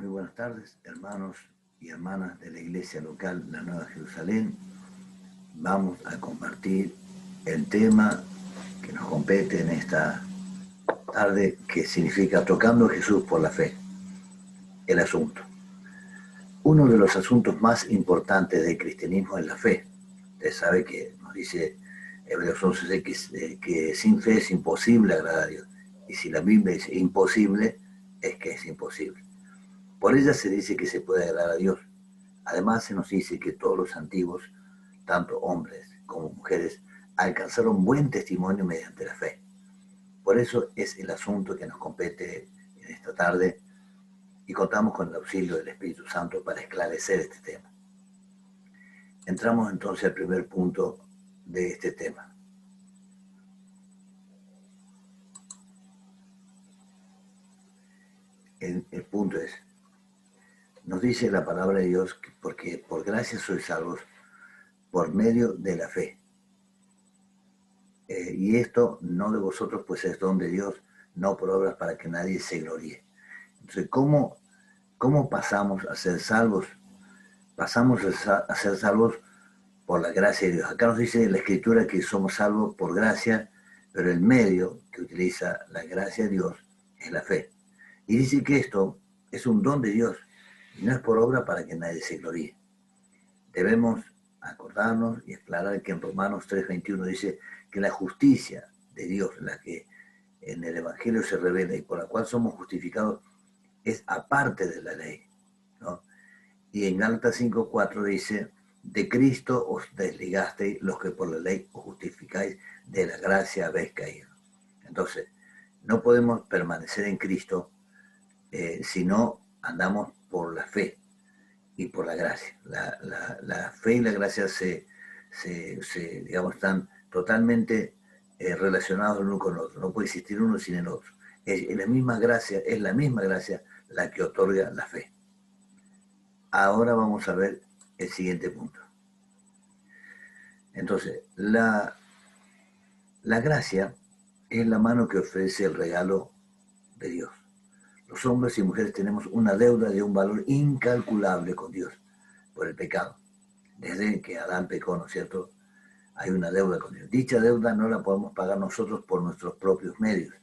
Muy buenas tardes, hermanos y hermanas de la iglesia local La Nueva Jerusalén. Vamos a compartir el tema que nos compete en esta tarde, que significa tocando a Jesús por la fe. El asunto. Uno de los asuntos más importantes del cristianismo es la fe. Usted sabe que nos dice Hebreos 11 que sin fe es imposible agradar a Dios. Y si la Biblia dice imposible, es que es imposible. Por ella se dice que se puede agradar a Dios. Además se nos dice que todos los antiguos, tanto hombres como mujeres, alcanzaron buen testimonio mediante la fe. Por eso es el asunto que nos compete en esta tarde y contamos con el auxilio del Espíritu Santo para esclarecer este tema. Entramos entonces al primer punto de este tema. El punto es, nos dice la palabra de Dios, porque por gracia sois salvos por medio de la fe. Y esto no de vosotros, pues es don de Dios, no por obras para que nadie se gloríe. Entonces, ¿cómo pasamos a ser salvos? Pasamos a ser salvos por la gracia de Dios. Acá nos dice la Escritura que somos salvos por gracia, pero el medio que utiliza la gracia de Dios es la fe. Y dice que esto es un don de Dios y no es por obra para que nadie se gloríe. Debemos acordarnos y aclarar que en Romanos 3:21 dice que la justicia de Dios, la que en el Evangelio se revela y por la cual somos justificados, es aparte de la ley, ¿no? Y en Gálatas 5:4 dice, de Cristo os desligasteis los que por la ley os justificáis, de la gracia habéis caído. Entonces, no podemos permanecer en Cristo si no andamos por la fe y por la gracia. La fe y la gracia digamos, están totalmente relacionados el uno con el otro. No puede existir uno sin el otro. Es la misma gracia la que otorga la fe. Ahora vamos a ver el siguiente punto. Entonces, la gracia es la mano que ofrece el regalo de Dios. Los hombres y mujeres tenemos una deuda de un valor incalculable con Dios por el pecado. Desde que Adán pecó, ¿no es cierto?, hay una deuda con Dios. Dicha deuda no la podemos pagar nosotros por nuestros propios medios,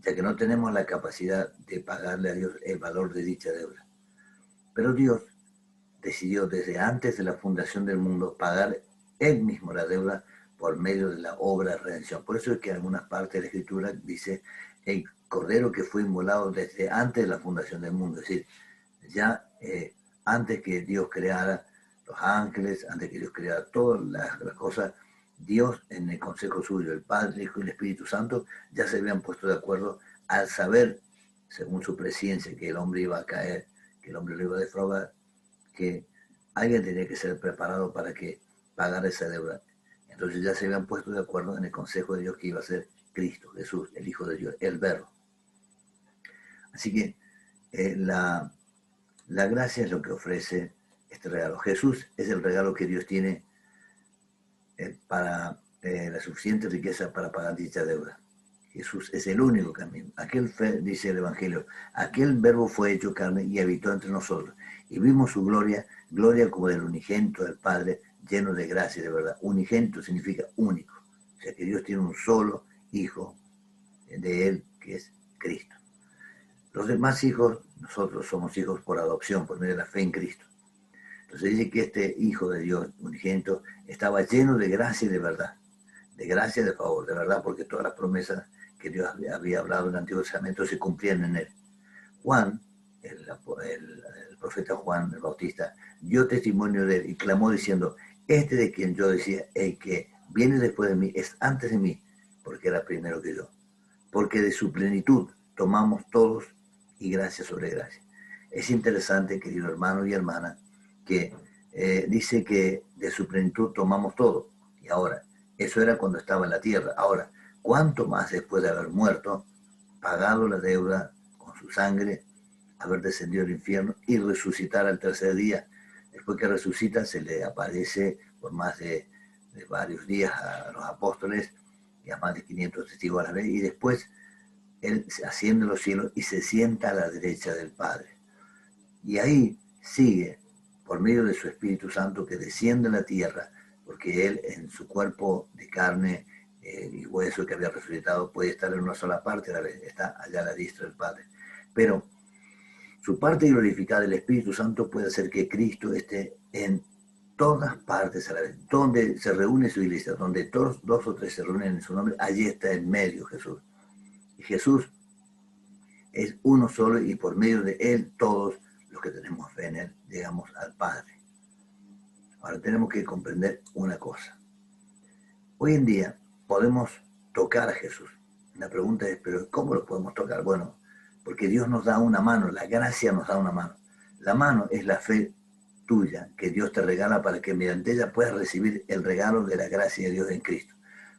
ya que no tenemos la capacidad de pagarle a Dios el valor de dicha deuda. Pero Dios decidió desde antes de la fundación del mundo pagar Él mismo la deuda por medio de la obra de redención. Por eso es que en algunas partes de la Escritura dice el Cordero que fue inmolado desde antes de la fundación del mundo. Es decir, ya antes que Dios creara los ángeles, antes que Dios creara todas las cosas, Dios en el consejo suyo, el Padre, el Hijo y el Espíritu Santo, ya se habían puesto de acuerdo al saber, según su presciencia, que el hombre iba a caer, que el hombre lo iba a defraudar, que alguien tenía que ser preparado para que pagara esa deuda. Entonces ya se habían puesto de acuerdo en el consejo de Dios que iba a ser Cristo, Jesús, el Hijo de Dios, el Verbo. Así que la gracia es lo que ofrece este regalo. Jesús es el regalo que Dios tiene para la suficiente riqueza para pagar dicha deuda. Jesús es el único camino. Dice el Evangelio, aquel Verbo fue hecho carne y habitó entre nosotros. Y vimos su gloria, gloria como del unigénito del Padre, lleno de gracia y de verdad. Unigénito significa único. O sea que Dios tiene un solo hijo de Él, que es Cristo. Los demás hijos, nosotros somos hijos por adopción, por medio de la fe en Cristo. Entonces dice que este Hijo de Dios, unigénito, estaba lleno de gracia y de verdad. De gracia y de favor, de verdad, porque todas las promesas que Dios había hablado en el Antiguo Testamento se cumplían en él. Juan, el profeta Juan el Bautista, dio testimonio de él y clamó diciendo, este de quien yo decía, el que viene después de mí, es antes de mí, porque era primero que yo. Porque de su plenitud tomamos todos y gracia sobre gracia. Es interesante, querido hermano y hermana, que dice que de su plenitud tomamos todo. Y ahora, eso era cuando estaba en la tierra. Ahora, ¿cuánto más después de haber muerto, pagado la deuda con su sangre, haber descendido al infierno y resucitar al tercer día? Después que resucita, se le aparece por más de varios días a los apóstoles y a más de 500 testigos a la vez, y después Él asciende a los cielos y se sienta a la derecha del Padre. Y ahí sigue, por medio de su Espíritu Santo que desciende a la tierra, porque Él en su cuerpo de carne y hueso que había resucitado puede estar en una sola parte a la vez, está allá a la diestra del Padre. Pero su parte glorificada del Espíritu Santo puede hacer que Cristo esté en todas partes a la vez. Donde se reúne su iglesia, donde todos, dos o tres se reúnen en su nombre, allí está en medio Jesús. Y Jesús es uno solo y por medio de Él todos los que tenemos fe en Él llegamos al Padre. Ahora tenemos que comprender una cosa. Hoy en día podemos tocar a Jesús. La pregunta es, ¿pero cómo lo podemos tocar? Bueno, porque Dios nos da una mano, la gracia nos da una mano. La mano es la fe tuya que Dios te regala para que mediante ella puedas recibir el regalo de la gracia de Dios en Cristo.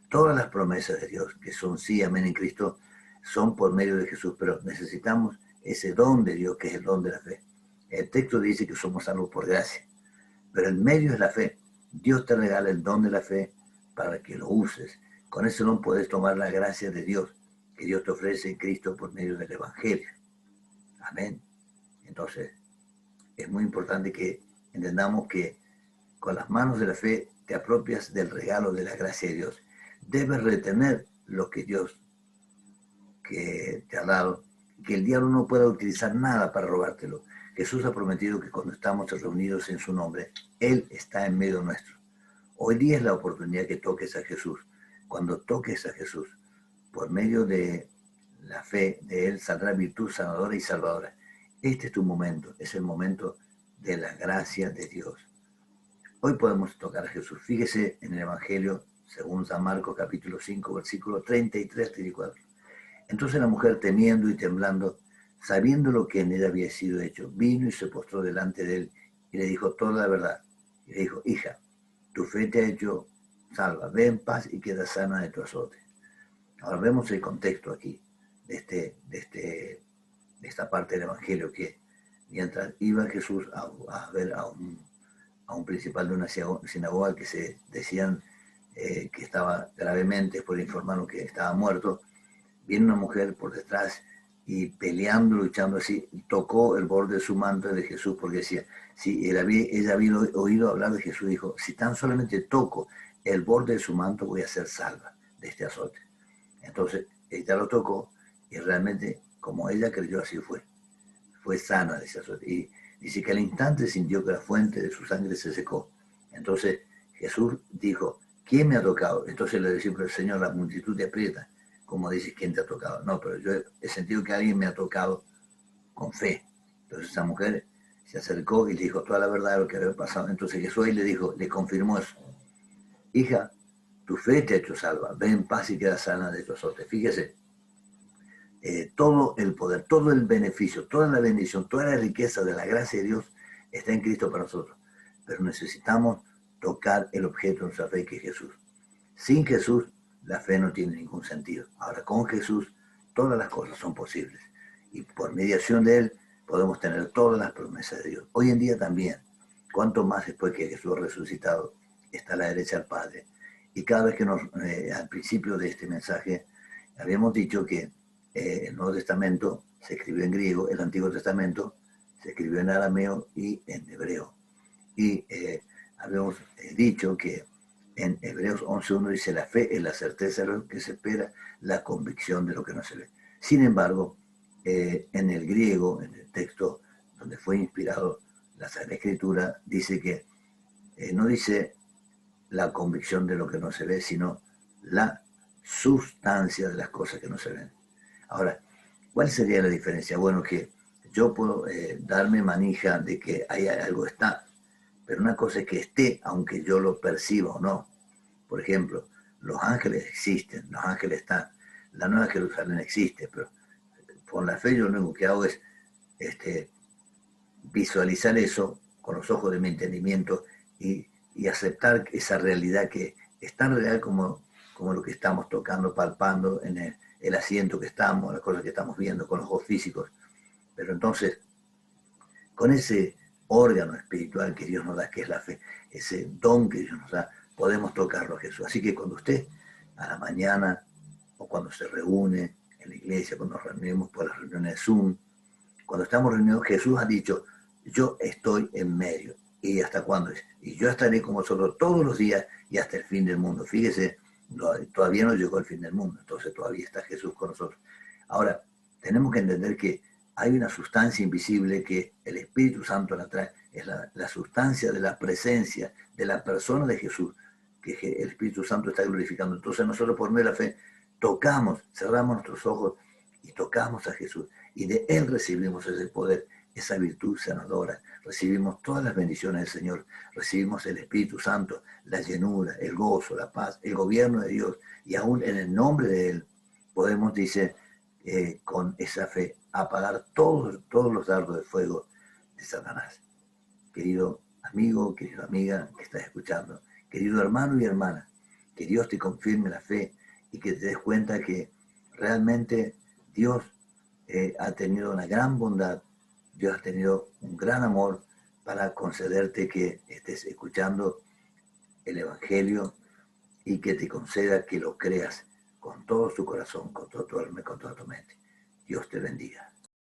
Todas las promesas de Dios que son sí, amén en Cristo, son por medio de Jesús, pero necesitamos ese don de Dios que es el don de la fe. El texto dice que somos salvos por gracia, pero el medio es la fe. Dios te regala el don de la fe para que lo uses. Con ese don puedes tomar la gracia de Dios que Dios te ofrece en Cristo por medio del Evangelio. Amén. Entonces, es muy importante que entendamos que con las manos de la fe te apropias del regalo de la gracia de Dios. Debes retener lo que Dios que te ha dado, que el diablo no pueda utilizar nada para robártelo. Jesús ha prometido que cuando estamos reunidos en su nombre, Él está en medio nuestro. Hoy día es la oportunidad que toques a Jesús. Cuando toques a Jesús, por medio de la fe de Él saldrá virtud sanadora y salvadora. Este es tu momento, es el momento de la gracia de Dios. Hoy podemos tocar a Jesús. Fíjese en el Evangelio, según San Marcos, capítulo 5, versículo 33-34. Entonces la mujer, temiendo y temblando, sabiendo lo que en ella había sido hecho, vino y se postró delante de él y le dijo toda la verdad. Y le dijo, hija, tu fe te ha hecho salva, ve en paz y queda sana de tu azote. Ahora vemos el contexto aquí de esta parte del Evangelio, que mientras iba Jesús a ver a un principal de una sinagoga que se decían que estaba gravemente, por informar que estaba muerto, viene una mujer por detrás y peleando, luchando así, tocó el borde de su manto de Jesús, porque decía, si ella había oído hablar de Jesús, dijo, si tan solamente toco el borde de su manto voy a ser salva de este azote. Entonces ella lo tocó y realmente, como ella creyó, así fue sana de ese azote. Y dice que al instante sintió que la fuente de su sangre se secó. Entonces Jesús dijo, ¿quién me ha tocado? Entonces le decía, Señor, la multitud te aprieta. Como dices, ¿quién te ha tocado? No, pero yo he sentido que alguien me ha tocado con fe. Entonces esa mujer se acercó y le dijo toda la verdad de lo que había pasado. Entonces Jesús ahí le dijo, le confirmó eso. Hija, tu fe te ha hecho salva. Ve en paz y queda sana de tu azote. Fíjese, todo el poder, todo el beneficio, toda la bendición, toda la riqueza de la gracia de Dios está en Cristo para nosotros. Pero necesitamos tocar el objeto de nuestra fe, que es Jesús. Sin Jesús, la fe no tiene ningún sentido. Ahora, con Jesús, todas las cosas son posibles. Y por mediación de Él, podemos tener todas las promesas de Dios. Hoy en día también, cuanto más después que Jesús ha resucitado, está a la derecha del Padre. Y cada vez que al principio de este mensaje, habíamos dicho que el Nuevo Testamento se escribió en griego, el Antiguo Testamento se escribió en arameo y en hebreo. Y habíamos dicho que en Hebreos 11.1 dice, la fe es la certeza de lo que se espera, la convicción de lo que no se ve. Sin embargo, en el griego, en el texto donde fue inspirado la Sagrada Escritura, dice que no dice la convicción de lo que no se ve, sino la sustancia de las cosas que no se ven. Ahora, ¿cuál sería la diferencia? Bueno, que yo puedo darme manija de que hay algo está, pero una cosa es que esté, aunque yo lo perciba o no. Por ejemplo, los ángeles existen, los ángeles están, la Nueva Jerusalén existe, pero con la fe yo lo único que hago es visualizar eso con los ojos de mi entendimiento y aceptar esa realidad que es tan real como lo que estamos tocando, palpando en el asiento que estamos, las cosas que estamos viendo con los ojos físicos. Pero entonces, con ese órgano espiritual que Dios nos da, que es la fe, ese don que Dios nos da, podemos tocarlo a Jesús. Así que cuando usted a la mañana o cuando se reúne en la iglesia, cuando nos reunimos por las reuniones de Zoom, cuando estamos reunidos, Jesús ha dicho, yo estoy en medio. ¿Y hasta cuándo es? Y yo estaré con vosotros todos los días y hasta el fin del mundo. Fíjese, todavía no llegó el fin del mundo, entonces todavía está Jesús con nosotros. Ahora, tenemos que entender que hay una sustancia invisible que el Espíritu Santo la trae, es la sustancia de la presencia de la persona de Jesús, que el Espíritu Santo está glorificando. Entonces nosotros por medio de la fe tocamos, cerramos nuestros ojos y tocamos a Jesús. Y de Él recibimos ese poder, esa virtud sanadora. Recibimos todas las bendiciones del Señor. Recibimos el Espíritu Santo, la llenura, el gozo, la paz, el gobierno de Dios. Y aún en el nombre de Él podemos, dice, con esa fe, apagar todos los dardos de fuego de Satanás. Querido amigo, querida amiga que estás escuchando, querido hermano y hermana, que Dios te confirme la fe y que te des cuenta que realmente Dios ha tenido una gran bondad, Dios ha tenido un gran amor para concederte que estés escuchando el Evangelio y que te conceda que lo creas con todo tu corazón, con todo tu alma y con toda tu mente. Dios te bendiga.